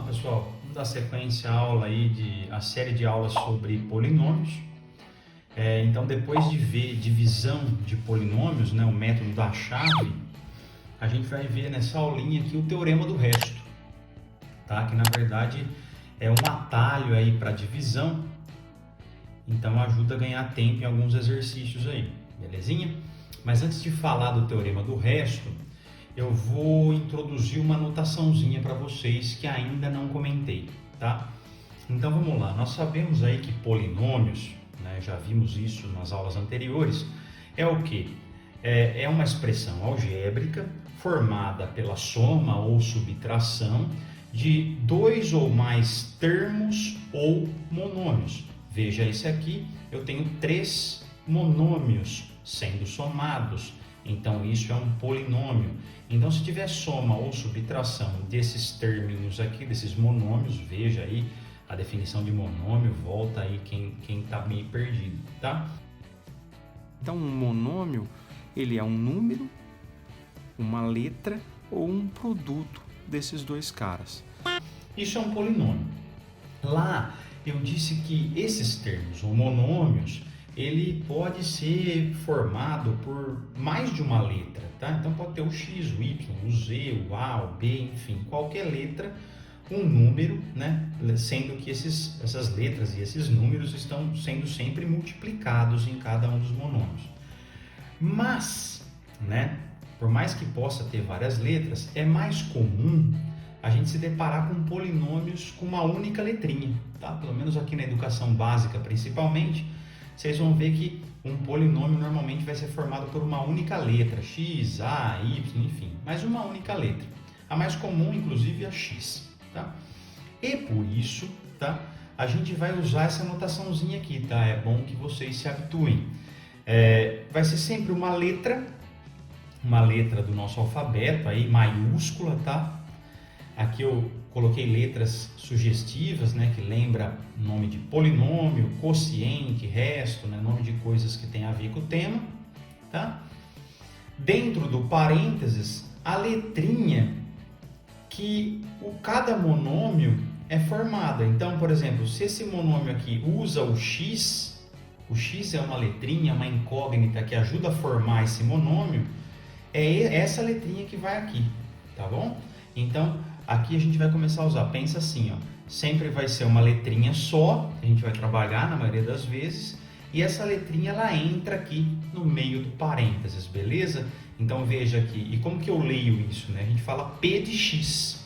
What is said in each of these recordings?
pessoal, vamos dar sequência à aula aí a série de aulas sobre polinômios. Então, depois de ver divisão de polinômios, né, o método da chave, a gente vai ver nessa aulinha aqui o teorema do resto, tá? Que na verdade é um atalho aí para divisão, então ajuda a ganhar tempo em alguns exercícios aí, belezinha? Mas antes de falar do teorema do resto, eu vou introduzir uma notaçãozinha para vocês que ainda não comentei, tá? Então vamos lá, nós sabemos aí que polinômios, né, já vimos isso nas aulas anteriores, é o que? É uma expressão algébrica formada pela soma ou subtração de dois ou mais termos ou monômios. Veja esse aqui, eu tenho 3 monômios sendo somados. Então, isso é um polinômio. Então, se tiver soma ou subtração desses terminhos aqui, desses monômios, veja aí a definição de monômio, volta aí quem está meio perdido, tá? Então, um monômio, ele é um número, uma letra ou um produto desses dois caras. Isso é um polinômio. Lá, eu disse que esses termos, ou monômios, ele pode ser formado por mais de uma letra, tá? Então pode ter o X, o Y, o Z, o A, o B, enfim, qualquer letra, um número, né? Sendo que essas letras e esses números estão sendo sempre multiplicados em cada um dos monômios. Mas, né? Por mais que possa ter várias letras, é mais comum a gente se deparar com polinômios com uma única letrinha, tá? Pelo menos aqui na educação básica, principalmente, vocês vão ver que um polinômio normalmente vai ser formado por uma única letra, X, A, Y, enfim, mas uma única letra. A mais comum, inclusive, é a X, tá? E por isso, tá? A gente vai usar essa notaçãozinha aqui, tá? É bom que vocês se habituem. Vai ser sempre uma letra do nosso alfabeto, aí, maiúscula, tá? Aqui eu coloquei letras sugestivas, né, que lembra nome de polinômio, quociente, resto, né, nome de coisas que tem a ver com o tema, tá? Dentro do parênteses, a letrinha que cada monômio é formada. Então, por exemplo, se esse monômio aqui usa o X é uma letrinha, uma incógnita que ajuda a formar esse monômio, é essa letrinha que vai aqui, tá bom? Então, aqui a gente vai começar a usar, pensa assim, ó, sempre vai ser uma letrinha só, a gente vai trabalhar na maioria das vezes, e essa letrinha ela entra aqui no meio do parênteses, beleza? Então veja aqui, e como que eu leio isso, né? A gente fala P de X,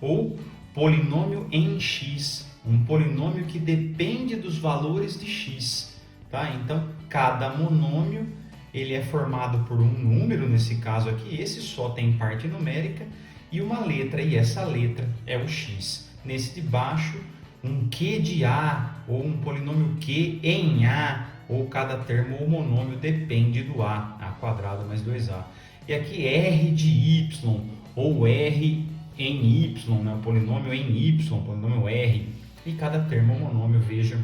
ou polinômio em X, um polinômio que depende dos valores de X, tá? Então, cada monômio, ele é formado por um número, nesse caso aqui, esse só tem parte numérica, e uma letra, e essa letra é o X. Nesse de baixo, um Q de A, ou um polinômio Q em A, ou cada termo ou monômio depende do A quadrado mais 2A. E aqui R de Y, ou R em Y, né? O polinômio em Y, polinômio R, e cada termo ou monômio, veja,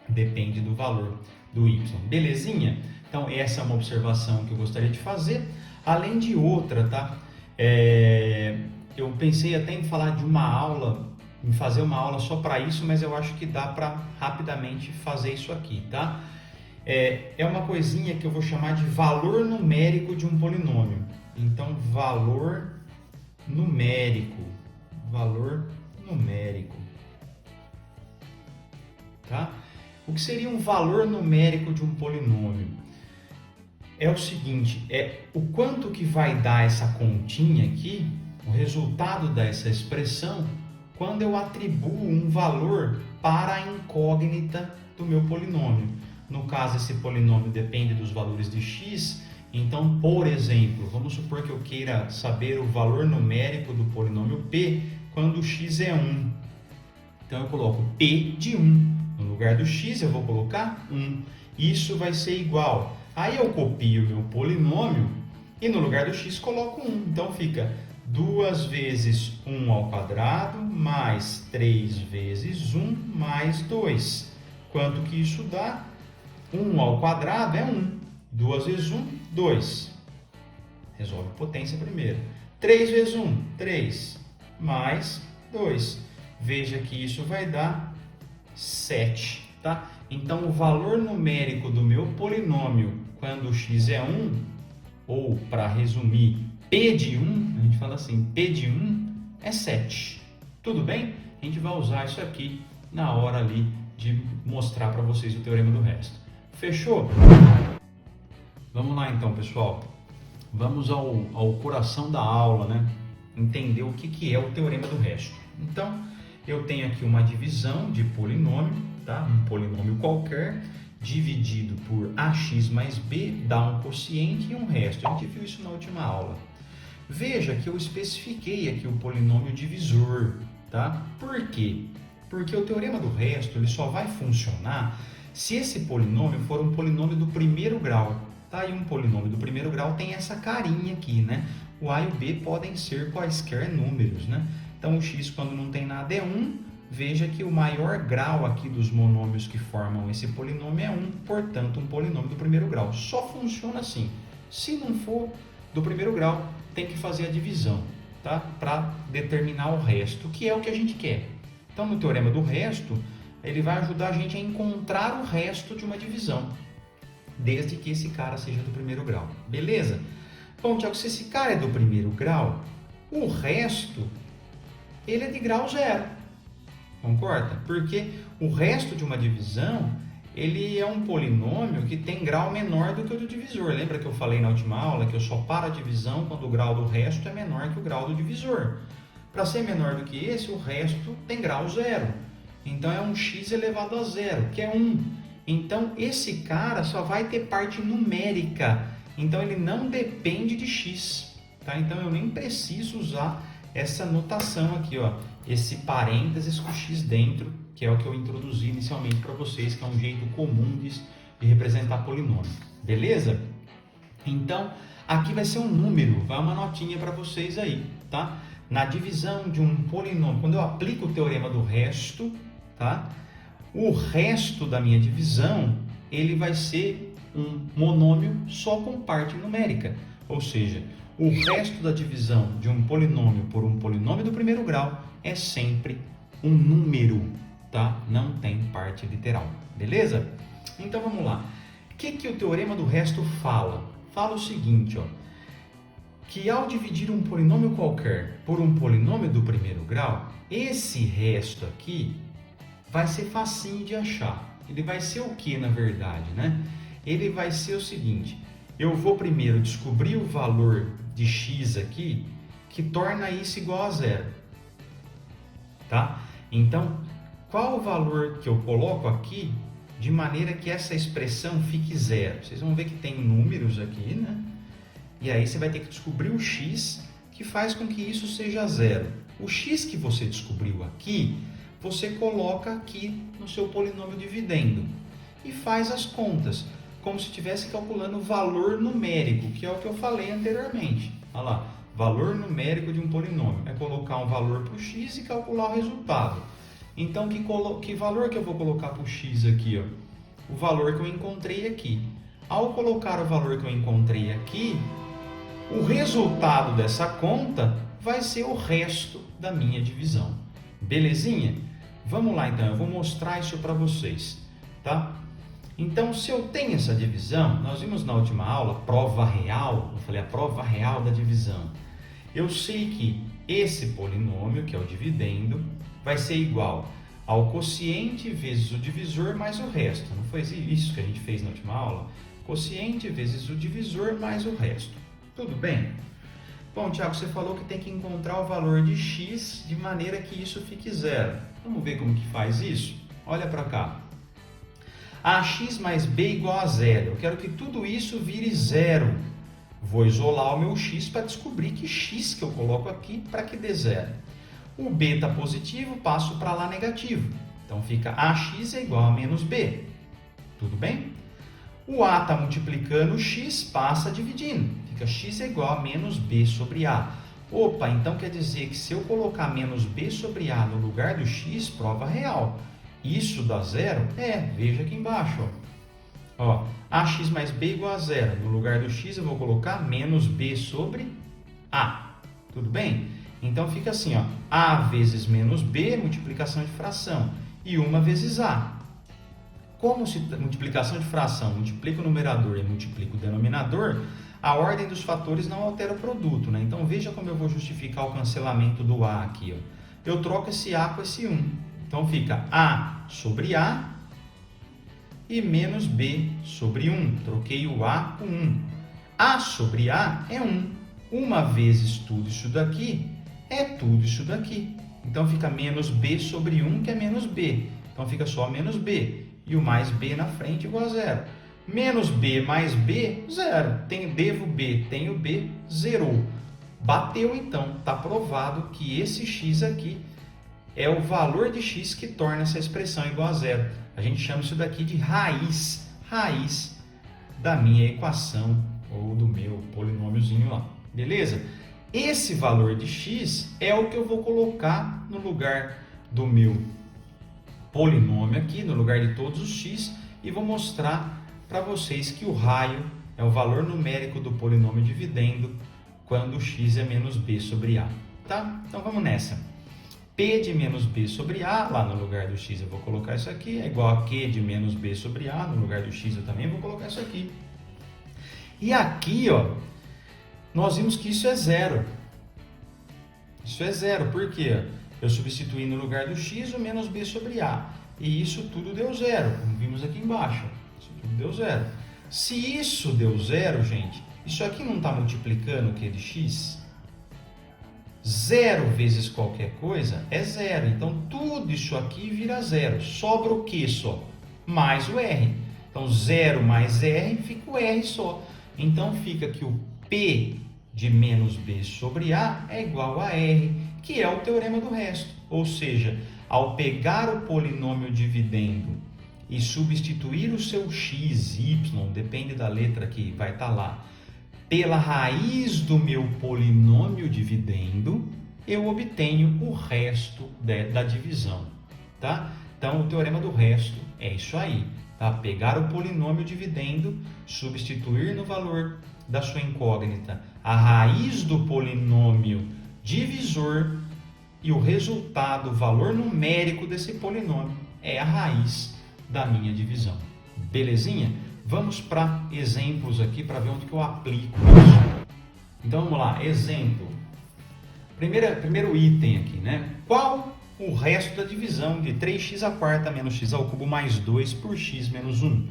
depende do valor do Y. Belezinha? Então, essa é uma observação que eu gostaria de fazer, além de outra, tá? Eu pensei até em falar de uma aula, em fazer uma aula só para isso, mas eu acho que dá para rapidamente fazer isso aqui, tá? É uma coisinha que eu vou chamar de valor numérico de um polinômio. Então, valor numérico, tá? O que seria um valor numérico de um polinômio? É o seguinte, o quanto que vai dar essa continha aqui, o resultado dessa expressão, quando eu atribuo um valor para a incógnita do meu polinômio. No caso, esse polinômio depende dos valores de x, então, por exemplo, vamos supor que eu queira saber o valor numérico do polinômio p quando x é 1. Então, eu coloco p de 1. No lugar do x, eu vou colocar 1. Isso vai ser igual. Aí eu copio o meu polinômio e no lugar do x coloco 1. Então fica 2 vezes 1 ao quadrado mais 3 vezes 1 mais 2. Quanto que isso dá? 1 ao quadrado é 1. 2 vezes 1, 2. Resolve potência primeiro. 3 vezes 1, 3. Mais 2. veja que isso vai dar 7, tá? Então, o valor numérico do meu polinômio quando x é 1, ou para resumir, p de 1, a gente fala assim, p de 1 é 7. Tudo bem? A gente vai usar isso aqui na hora ali de mostrar para vocês o teorema do resto. Fechou? Vamos lá então, pessoal. Vamos ao coração da aula, né? Entender o que é o teorema do resto. Então, eu tenho aqui uma divisão de polinômio, tá? Um polinômio qualquer, dividido por ax mais b, dá um quociente e um resto. A gente viu isso na última aula. Veja que eu especifiquei aqui o polinômio divisor, tá? Por quê? Porque o teorema do resto ele só vai funcionar se esse polinômio for um polinômio do primeiro grau, tá? E um polinômio do primeiro grau tem essa carinha aqui, né? O a e o b podem ser quaisquer números, né? Então, o x, quando não tem nada, é 1. Veja que o maior grau aqui dos monômios que formam esse polinômio é 1, portanto, um polinômio do primeiro grau. Só funciona assim. Se não for do primeiro grau, tem que fazer a divisão, tá? Para determinar o resto, que é o que a gente quer. Então, no teorema do resto, ele vai ajudar a gente a encontrar o resto de uma divisão, desde que esse cara seja do primeiro grau. Beleza? Bom, Tiago, se esse cara é do primeiro grau, o resto, ele é de grau 0. Concorda? Porque o resto de uma divisão, ele é um polinômio que tem grau menor do que o do divisor. Lembra que eu falei na última aula que eu só paro a divisão quando o grau do resto é menor que o grau do divisor. Para ser menor do que esse, o resto tem grau 0. Então, é um x elevado a 0, que é 1. Então, esse cara só vai ter parte numérica. Então, ele não depende de x. Tá? Então, eu nem preciso usar essa notação aqui, ó, esse parênteses com x dentro, que é o que eu introduzi inicialmente para vocês, que é um jeito comum de representar polinômio. Beleza? Então, aqui vai ser um número, vai uma notinha para vocês aí, tá? Na divisão de um polinômio, quando eu aplico o teorema do resto, tá? O resto da minha divisão, ele vai ser um monômio só com parte numérica. Ou seja, o resto da divisão de um polinômio por um polinômio do primeiro grau é sempre um número, tá? Não tem parte literal. Beleza? Então, vamos lá. O que o teorema do resto fala? Fala o seguinte, ó, que ao dividir um polinômio qualquer por um polinômio do primeiro grau, esse resto aqui vai ser facinho de achar. Ele vai ser o que, na verdade, né? Ele vai ser o seguinte, eu vou primeiro descobrir o valor de x aqui, que torna isso igual a 0. Tá? Então, qual o valor que eu coloco aqui, de maneira que essa expressão fique 0? Vocês vão ver que tem números aqui, né? E aí você vai ter que descobrir o x que faz com que isso seja 0. O x que você descobriu aqui, você coloca aqui no seu polinômio dividendo e faz as contas, como se estivesse calculando o valor numérico, que é o que eu falei anteriormente. Olha lá, valor numérico de um polinômio. É colocar um valor para o x e calcular o resultado. Então, que valor que eu vou colocar para o x aqui? Ó? O valor que eu encontrei aqui. Ao colocar o valor que eu encontrei aqui, o resultado dessa conta vai ser o resto da minha divisão. Belezinha? Vamos lá então, eu vou mostrar isso para vocês, tá? Então, se eu tenho essa divisão, nós vimos na última aula, prova real, eu falei a prova real da divisão. Eu sei que esse polinômio, que é o dividendo, vai ser igual ao quociente vezes o divisor mais o resto. Não foi isso que a gente fez na última aula? Quociente vezes o divisor mais o resto. Tudo bem? Bom, Tiago, você falou que tem que encontrar o valor de x de maneira que isso fique 0. Vamos ver como que faz isso? Olha para cá. Ax mais b igual a 0. Eu quero que tudo isso vire 0. Vou isolar o meu x para descobrir que x que eu coloco aqui para que dê 0. O b está positivo, passo para lá negativo. Então fica ax é igual a menos b. Tudo bem? O a está multiplicando o x, passa dividindo. Fica x é igual a menos b sobre a. Opa, então quer dizer que se eu colocar menos b sobre a no lugar do x, prova real. Isso dá 0? Veja aqui embaixo. Ó, ax mais b igual a 0. No lugar do x eu vou colocar menos b sobre a. Tudo bem? Então fica assim, ó, A vezes menos B, multiplicação de fração, e 1 vezes A. Como se multiplicação de fração multiplica o numerador e multiplica o denominador, a ordem dos fatores não altera o produto, né? Então veja como eu vou justificar o cancelamento do A aqui, ó. Eu troco esse A com esse 1. Então fica A sobre A e menos B sobre 1. Troquei o A com 1. A sobre A é 1. 1 vezes tudo isso daqui é tudo isso daqui. Então fica menos B sobre 1, que é menos B. Então fica só menos B. E o mais B na frente igual a zero. Menos B mais B, zero. Devo B, tenho B, zerou. Bateu então. Está provado que esse x aqui é o valor de x que torna essa expressão igual a zero. A gente chama isso daqui de raiz da minha equação ou do meu polinômiozinho lá. Beleza? Esse valor de x é o que eu vou colocar no lugar do meu polinômio aqui, no lugar de todos os x, e vou mostrar para vocês que o raio é o valor numérico do polinômio dividendo quando x é menos b sobre a. Tá? Então vamos nessa. P de menos b sobre a, lá no lugar do x eu vou colocar isso aqui, é igual a Q de menos b sobre a, no lugar do x eu também vou colocar isso aqui. E aqui, ó, nós vimos que isso é zero. Isso é zero, por quê? Eu substituí no lugar do x o menos b sobre a. E isso tudo deu zero, como vimos aqui embaixo. Isso tudo deu zero. Se isso deu zero, gente, isso aqui não está multiplicando o que de x? Zero vezes qualquer coisa é zero. Então, tudo isso aqui vira zero. Sobra o que só? Mais o r. Então, zero mais r fica o r só. Então, fica que o P de menos b sobre a é igual a r, que é o teorema do resto. Ou seja, ao pegar o polinômio dividendo e substituir o seu x, y, depende da letra que vai estar lá, pela raiz do meu polinômio dividendo, eu obtenho o resto da divisão, tá? Então, o teorema do resto é isso aí, tá? Pegar o polinômio dividendo, substituir no valor da sua incógnita a raiz do polinômio divisor e o resultado, o valor numérico desse polinômio é a raiz da minha divisão. Belezinha? Vamos para exemplos aqui para ver onde que eu aplico isso. Então vamos lá, exemplo. Primeiro item aqui, né? Qual o resto da divisão de 3x à quarta menos x ao cubo mais 2 por x menos 1?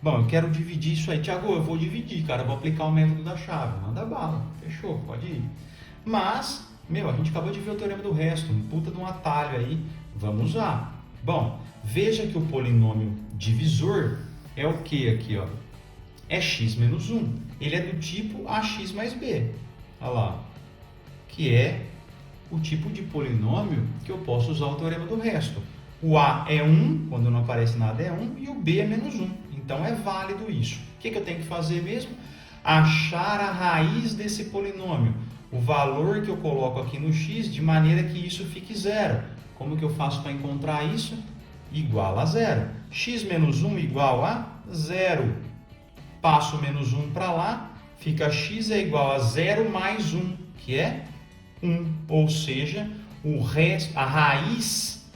Bom, eu quero dividir isso aí. Tiago, eu vou dividir, cara. Eu vou aplicar o método da chave. Manda bala. Fechou, pode ir. Mas, a gente acabou de ver o teorema do resto. Um puta de um atalho aí. Vamos usar. Bom, veja que o polinômio divisor é o que aqui, ó? É x menos 1. Ele é do tipo ax mais b. Olha lá. Que é o tipo de polinômio que eu posso usar o teorema do resto. O a é 1, quando não aparece nada é 1, e o b é menos 1. Então é válido isso. O que eu tenho que fazer mesmo? Achar a raiz desse polinômio. O valor que eu coloco aqui no x, de maneira que isso fique zero. Como que eu faço para encontrar isso? Igual a zero. X menos 1 igual a zero. Passo o menos 1 para lá, fica x é igual a zero mais 1, que é 1. Ou seja, a raiz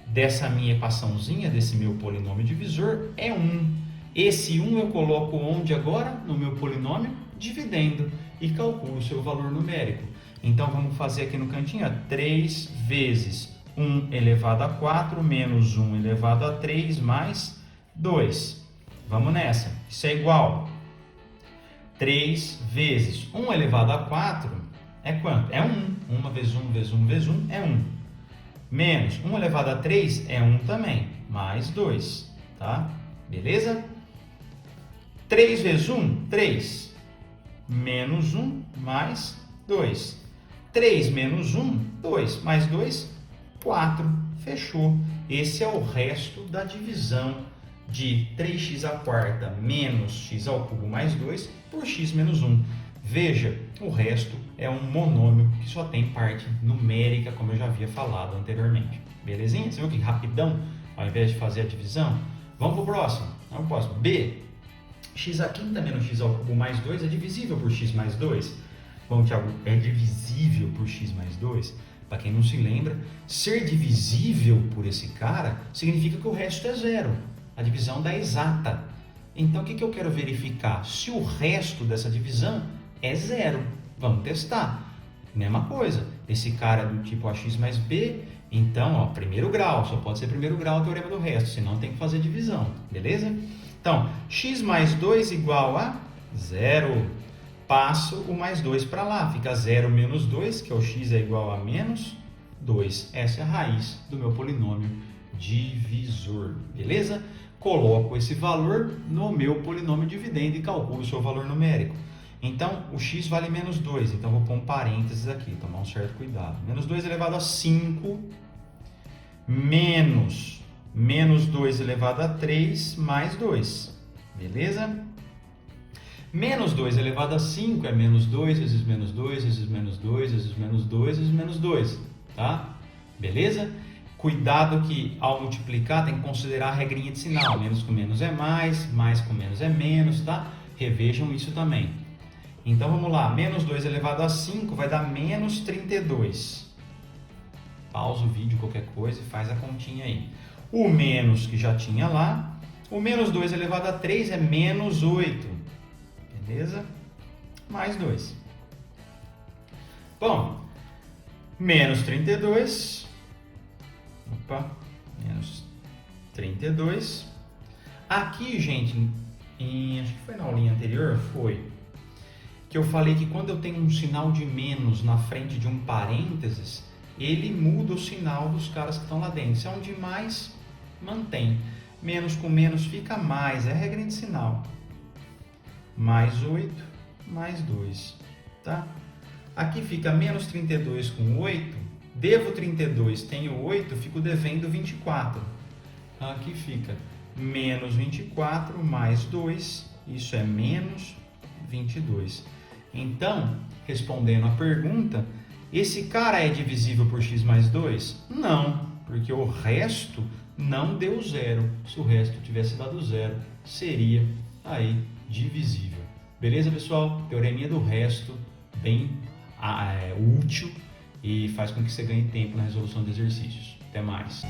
dessa minha equaçãozinha, desse meu polinômio divisor, é 1. Esse 1 eu coloco onde agora? No meu polinômio dividendo e calculo o seu valor numérico. Então vamos fazer aqui no cantinho, 3 vezes 1 elevado a 4 menos 1 elevado a 3 mais 2. Vamos nessa. Isso é igual. 3 vezes 1 elevado a 4 é quanto? É 1. 1 vezes 1 vezes 1 vezes 1 é 1. Menos 1 elevado a 3 é 1 também, mais 2, tá? Beleza? 3 vezes 1, 3. Menos 1, mais 2. 3 menos 1, 2. Mais 2, 4. Fechou. Esse é o resto da divisão de 3x à quarta menos x ao cubo mais 2 por x menos 1. Veja, o resto é um monômio que só tem parte numérica, como eu já havia falado anteriormente. Belezinha? Você viu que rapidão, ao invés de fazer a divisão? Vamos para o próximo. Vamos para o próximo. B. X à quinta menos x ao cubo mais 2 é divisível por x mais 2. Bom, Thiago, é divisível por x mais 2? Para quem não se lembra, ser divisível por esse cara significa que o resto é zero. A divisão dá exata. Então, o que eu quero verificar? Se o resto dessa divisão é zero. Vamos testar. Mesma coisa. Esse cara é do tipo ax mais b, então, ó, primeiro grau. Só pode ser primeiro grau o teorema do resto, senão tem que fazer divisão. Beleza? Então, x mais 2 igual a zero. Passo o mais 2 para lá. Fica 0 menos 2, que é o x é igual a menos 2. Essa é a raiz do meu polinômio divisor. Beleza? Coloco esse valor no meu polinômio dividendo e calculo o seu valor numérico. Então, o x vale menos 2. Então, vou pôr um parênteses aqui. Tomar um certo cuidado. Menos 2 elevado a 5 menos 2 elevado a 3 mais 2. Beleza? Menos 2 elevado a 5 é menos 2 vezes menos 2 vezes menos 2 vezes menos 2 vezes menos 2, tá? Beleza? Cuidado que ao multiplicar tem que considerar a regrinha de sinal. Menos com menos é mais com menos é menos, tá? Revejam isso também. Então vamos lá, menos 2 elevado a 5 vai dar menos 32. Pausa o vídeo, qualquer coisa e faz a continha aí. O menos que já tinha lá, o menos 2 elevado a 3 é menos 8. Beleza? Mais 2. Bom, menos 32. Opa, menos 32. Aqui, gente, acho que foi na aulinha anterior, foi que eu falei que quando eu tenho um sinal de menos na frente de um parênteses, ele muda o sinal dos caras que estão lá dentro. Se é um de mais, mantém. Menos com menos fica mais, é a regra de sinal. Mais 8, mais 2, tá? Aqui fica menos 32 com 8, devo 32, tenho 8, fico devendo 24. Aqui fica menos 24 mais 2, isso é menos 22. Então, respondendo a pergunta, esse cara é divisível por x mais 2? Não, porque o resto não deu zero. Se o resto tivesse dado zero, seria aí divisível. Beleza, pessoal? Teoreminha do resto, bem útil e faz com que você ganhe tempo na resolução de exercícios. Até mais!